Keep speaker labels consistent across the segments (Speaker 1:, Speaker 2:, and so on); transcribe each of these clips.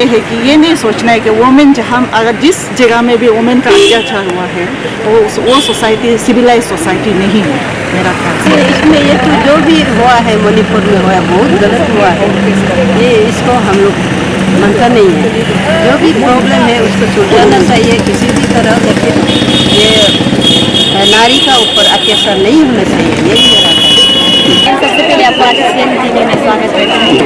Speaker 1: ये है कि ये नहीं सोचना है कि वुमेन जहाँ अगर जिस जगह में भी वुमेन का अत्याचार हुआ है वो सोसाइटी सिविलाइज सोसाइटी नहीं है मेरा ख्याल से।
Speaker 2: इसमें ये तो जो भी हुआ है मणिपुर में हुआ बहुत गलत हुआ है, ये इसको हम लोग मानता नहीं है। जो भी प्रॉब्लम है उसको सुलझाना चाहिए किसी भी तरह, लेकिन ये नारी का ऊपर अत्याचार नहीं होना चाहिए, यही मेरा कहना है।
Speaker 3: सबसे पहले आपको आरसीएन टीवी में स्वागत करते हैं।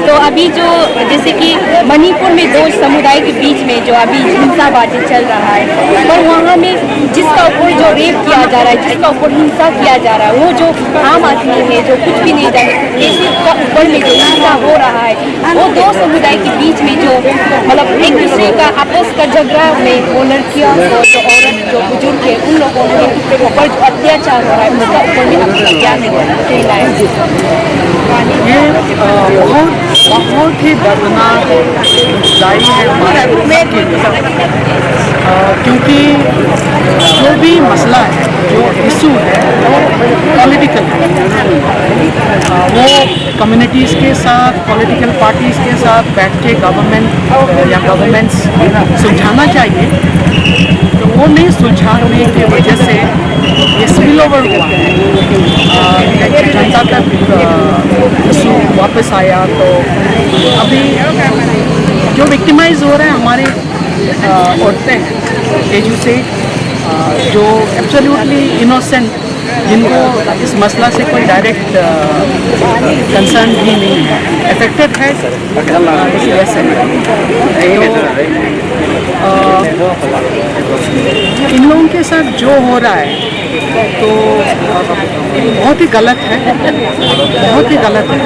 Speaker 3: तो अभी जो जैसे कि मणिपुर में दो समुदाय के बीच में जो अभी हिंसाबाजी चल रहा है, पर वहाँ में जिसका ऊपर जो रेप किया जा रहा है, जिसका ऊपर हिंसा किया जा रहा है, वो जो आम आदमी है जो कुछ भी नहीं जाने किसी का ऊपर में जो हिंसा हो रहा है, वो दो समुदाय के बीच में जो मतलब एक दूसरे का आपस का झगड़ा में वो लड़कियाँ जो औरत जो बुजुर्ग है उन लोगों के ऊपर जो अत्याचार हो रहा है उसका ऊपर में आपका क्या कहना है?
Speaker 4: ये बहुत ही दर्दनाक दाई है हमारे सबके लिए, क्योंकि जो भी मसला है, जो इशू है वो पॉलिटिकल है। वो कम्युनिटीज़ के साथ, पॉलिटिकल पार्टीज़ के साथ बैठ के गवर्नमेंट या गवर्नमेंट्स सुलझाना चाहिए, तो वो नहीं सुलझाने की वजह से ये स्पिल ओवर हुआ है, जनता तक इशू वापस आया। तो अभी जो विक्टिमाइज हो रहे हैं हमारे औरतें हैं, एजू से जो एब्सोल्युटली इनोसेंट, जिनको इस मसला से कोई डायरेक्ट कंसर्न भी नहीं है, अफेक्टेड है इस वजह से। इन लोगों के साथ जो हो रहा है तो बहुत ही गलत है, बहुत ही गलत है,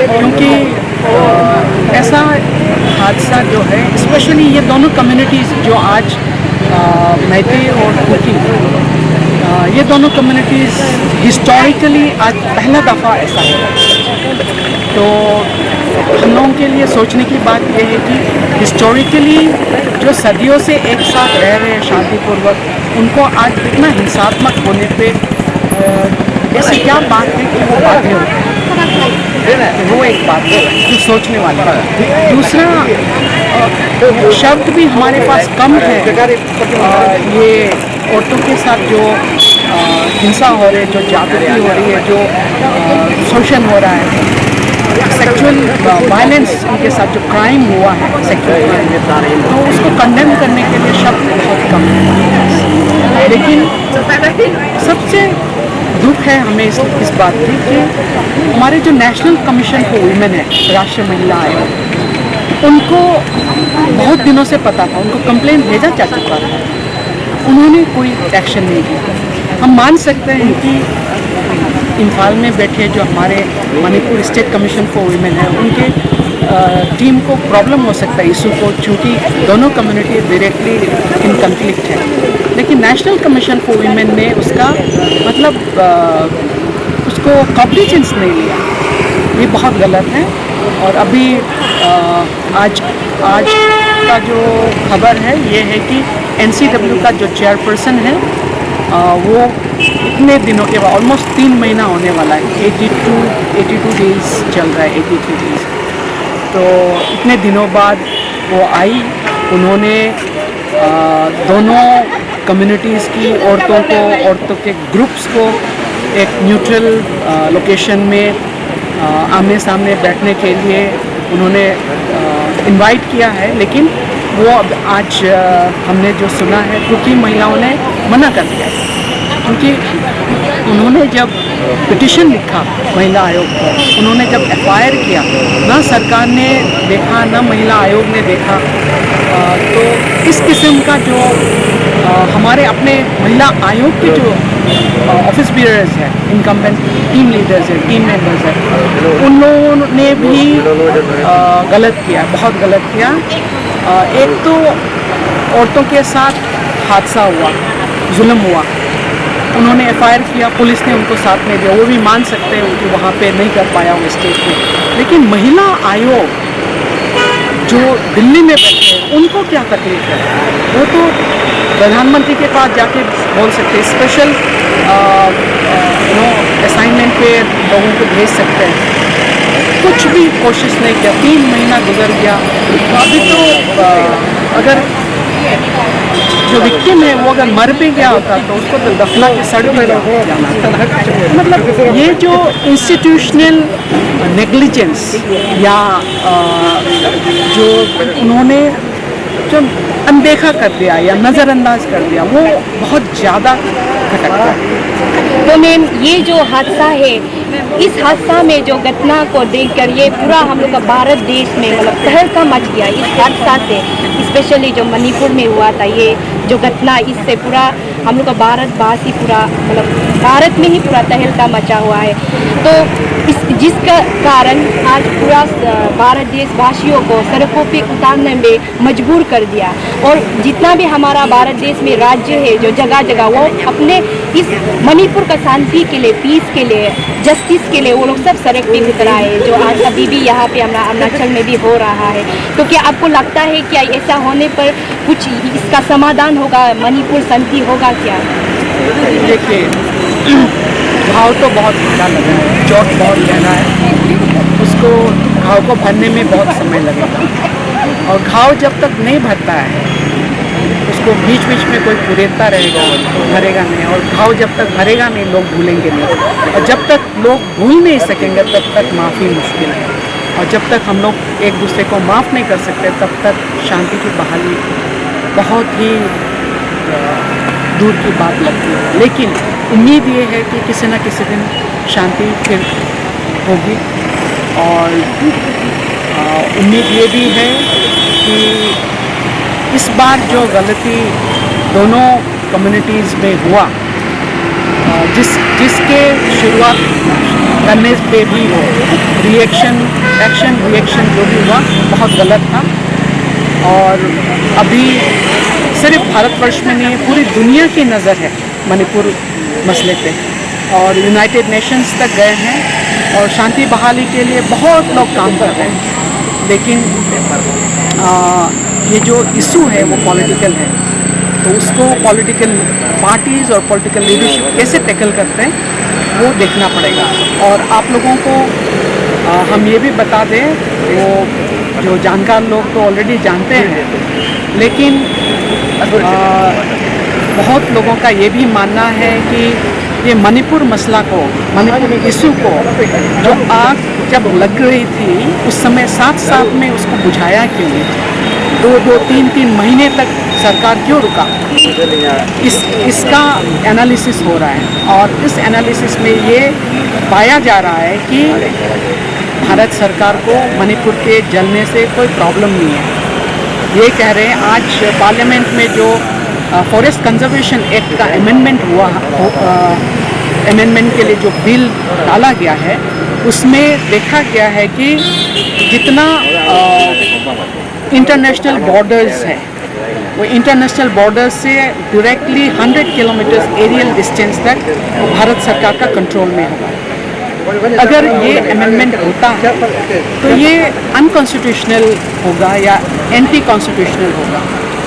Speaker 4: क्योंकि ऐसा हादसा जो है, स्पेशली ये दोनों कम्युनिटीज़ जो आज मैती और कुकी, ये दोनों कम्युनिटीज़ हिस्टोरिकली आज पहला दफ़ा ऐसा है। तो हम लोगों के लिए सोचने की बात यह है कि हिस्टोरिकली जो सदियों से एक साथ रह रहे हैं शांतिपूर्वक, उनको आज इतना हिंसात्मक होने पे ऐसी क्या बात है कि वो बातें होती हैं, वो एक बात है जो सोचने वाली है। दूसरा, शब्द भी हमारे पास कम है ये औरतों के साथ जो हिंसा हो रही है, जो जागृति हो रही है, जो शोषण हो रहा है, सेक्सुअल वायलेंस उनके साथ जो क्राइम हुआ है, सेक्सुअल क्राइम, तो उसको कंडेम करने के लिए शब्द बहुत कम है। लेकिन सबसे दुख है हमें इस बात की कि हमारे जो नेशनल कमीशन फॉर वुमेन है, राष्ट्रीय महिला आयोग, उनको बहुत दिनों से पता था, उनको कंप्लेंट भेजा जा चुका था, उन्होंने कोई एक्शन नहीं लिया। हम मान सकते हैं कि इम्फाल में बैठे जो हमारे Manipur state commission for women है, उनके टीम को प्रॉब्लम हो सकता है इशू को, चूँकि दोनों कम्युनिटी डायरेक्टली इन कन्फ्लिक्ट है, लेकिन नेशनल कमीशन फॉर वुमेन ने उसका मतलब उसको कॉग्निजेंस नहीं लिया। ये बहुत गलत है। और अभी आज का जो खबर है ये है कि NCW का जो चेयरपर्सन है वो इतने दिनों के बाद, ऑलमोस्ट 3 महीना होने वाला है, 82 डेज़ चल रहा है, 83 डेज़, तो इतने दिनों बाद वो आई। उन्होंने दोनों कम्युनिटीज़ की औरतों के ग्रुप्स को एक न्यूट्रल लोकेशन में आमने सामने बैठने के लिए उन्होंने इनवाइट किया है, लेकिन वो अब आज हमने जो सुना है कुकी महिलाओं ने मना कर दिया, क्योंकि उन्होंने जब पिटिशन लिखा महिला आयोग को, उन्होंने जब FIR किया, ना सरकार ने देखा ना महिला आयोग ने देखा, तो इस किस्म का जो हमारे अपने महिला आयोग के जो ऑफिस बीयरर्स हैं, इनकम्बेंट टीम लीडर्स हैं, टीम मेंबर्स हैं, उन लोगों ने भी गलत किया, बहुत गलत किया। एक तो औरतों के साथ हादसा हुआ, जुल्म हुआ, उन्होंने FIR किया, पुलिस ने उनको साथ में दिया, वो भी मान सकते हैं कि वहाँ पे नहीं कर पाया वो स्टेट में, लेकिन महिला आयोग जो दिल्ली में बैठे हैं उनको क्या तकलीफ है? वो तो प्रधानमंत्री के पास जाके बोल सकते हैं, स्पेशल असाइनमेंट पे लोगों को भेज सकते हैं। कुछ भी कोशिश नहीं किया। 3 महीना गुजर गया, अभी तो अगर जो विक्टिम है वो अगर मर भी गया होता तो उसको तो दफना के सड़ भी जाना था। मतलब ये जो इंस्टीट्यूशनल नेग्लिजेंस या जो उन्होंने जो अनदेखा कर दिया या नज़रअंदाज कर दिया, वो बहुत ज़्यादा खटकता है।
Speaker 3: तो मैम ये जो हादसा है, इस हादसा में जो घटना को देखकर ये पूरा हम लोग का भारत देश में मतलब तहलका मच गया इस हादसा से। स्पेशली जो मणिपुर में हुआ था ये जो घटना, इससे पूरा हम लोग का भारतवासी पूरा मतलब भारत में ही पूरा तहलका मचा हुआ है। तो जिसका कारण आज पूरा भारत देशवासियों को सड़कों पे उतारने में मजबूर कर दिया। और जितना भी हमारा भारत देश में राज्य है जो जगह जगह, वो अपने इस मणिपुर का शांति के लिए, पीस के लिए, जस्टिस के लिए वो लोग सब सड़क पे उतर आए, जो आज अभी भी यहाँ पे अरुणाचल में भी हो रहा है। तो क्या आपको लगता है कि ऐसा होने पर कुछ इसका समाधान होगा, मणिपुर शांति होगा क्या?
Speaker 4: देखिए, घाव तो बहुत गहरा लगा है, चोट बहुत गहरा है, उसको घाव को भरने में बहुत समय लगेगा। और घाव जब तक नहीं भरता है उसको बीच बीच में कोई कुरेदता रहेगा तो भरेगा नहीं, और घाव जब तक भरेगा नहीं लोग भूलेंगे नहीं, और जब तक लोग भूल नहीं सकेंगे तब तक माफ़ी मुश्किल है। और जब तक हम लोग एक दूसरे को माफ़ नहीं कर सकते तब तक शांति की बहाली बहुत ही दूर की बात लगती है। लेकिन उम्मीद ये है कि किसी न किसी दिन शांति फिर होगी। और उम्मीद ये भी है कि इस बार जो गलती दोनों कम्युनिटीज़ में हुआ, जिसके शुरुआत करने पे भी एक्शन रिएक्शन जो भी हुआ बहुत गलत था। और अभी सिर्फ भारतवर्ष में नहीं, पूरी दुनिया की नज़र है मणिपुर मसले पे, और यूनाइटेड नेशंस तक गए हैं और शांति बहाली के लिए बहुत लोग काम कर रहे हैं। लेकिन ये जो इशू है वो पॉलिटिकल है, तो उसको पॉलिटिकल पार्टीज़ और पॉलिटिकल लीडरशिप कैसे टैकल करते हैं वो देखना पड़ेगा। और आप लोगों को हम ये भी बता दें, वो जो जानकार लोग तो ऑलरेडी जानते हैं, लेकिन बहुत लोगों का ये भी मानना है कि ये मणिपुर मसला को, मणिपुर इशू को जो आग जब लग रही थी उस समय साथ में उसको बुझाया क्यों नहीं? 2-3 महीने तक सरकार क्यों रुका? इसका एनालिसिस हो रहा है, और इस एनालिसिस में ये पाया जा रहा है कि भारत सरकार को मणिपुर के जलने से कोई प्रॉब्लम नहीं है। ये कह रहे हैं, आज पार्लियामेंट में जो फॉरेस्ट कंजर्वेशन एक्ट का अमेंडमेंट हुआ, अमेंडमेंट के लिए जो बिल डाला गया है, उसमें देखा गया है कि जितना इंटरनेशनल बॉर्डर्स है, वो इंटरनेशनल बॉर्डर्स से डायरेक्टली 100 किलोमीटर एरियल डिस्टेंस तक भारत सरकार का कंट्रोल में होगा। अगर ये अमेंडमेंट होता है तो ये अनकॉन्स्टिट्यूशनल होगा या एंटी कॉन्स्टिट्यूशनल होगा,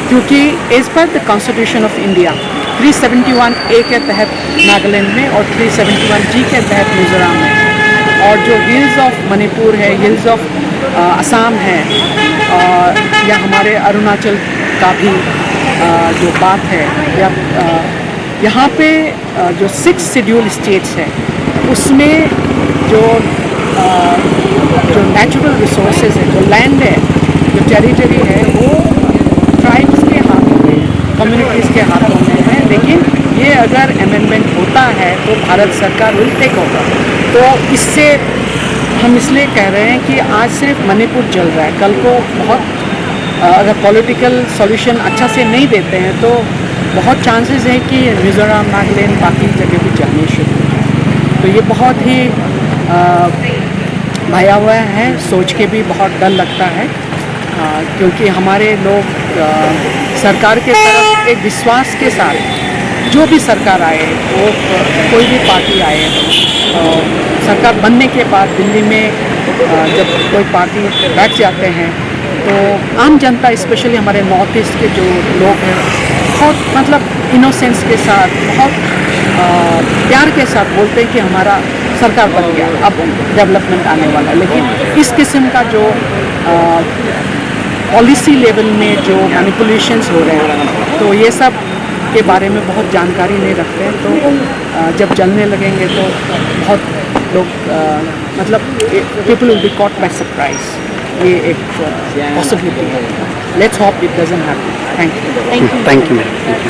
Speaker 4: क्योंकि as per the constitution of India 371A के तहत नागालैंड में और 371G के तहत मिजोरम में, और जो हिल्स ऑफ मणिपुर है, हिल्स ऑफ असम है, या हमारे अरुणाचल का भी जो बात है, या यहाँ पे जो 6 शेड्यूल स्टेट्स है उसमें जो नेचुरल रिसोर्सेज है, जो लैंड है, जो टेरिटरी है, वो ट्राइब्स के हाथों में, कम्युनिटीज़ के हाथों में है। लेकिन ये अगर अमेंडमेंट होता है तो भारत सरकार विल टेक ओवर। तो इससे हम इसलिए कह रहे हैं कि आज सिर्फ मणिपुर जल रहा है, कल को बहुत अगर पॉलिटिकल सॉल्यूशन अच्छा से नहीं देते हैं तो बहुत चांसेस है कि मिजोरम, नागालैंड, बाकी जगह भी जलने शुरू हो जाए। तो ये बहुत ही भयावह है, सोच के भी बहुत डर लगता है, क्योंकि हमारे लोग सरकार के तरफ एक विश्वास के साथ, जो भी सरकार आए, वो कोई भी पार्टी आए, सरकार बनने के बाद दिल्ली में जब कोई पार्टी बैठ जाते हैं तो आम जनता, स्पेशली हमारे नॉर्थ ईस्ट के जो लोग हैं, बहुत मतलब इनोसेंस के साथ, बहुत प्यार के साथ बोलते हैं कि हमारा सरकार बन गया, अब डेवलपमेंट आने वाला है। लेकिन इस किस्म का जो पॉलिसी लेवल में जो मैनिपुलेशंस हो रहे हैं, तो ये सब के बारे में बहुत जानकारी नहीं रखते हैं। तो जब जलने लगेंगे तो बहुत लोग मतलब people will be caught by surprise. ये एक पॉसिबिलिटी है। Let's hope it doesn't happen. Thank you.
Speaker 5: Thank you madam.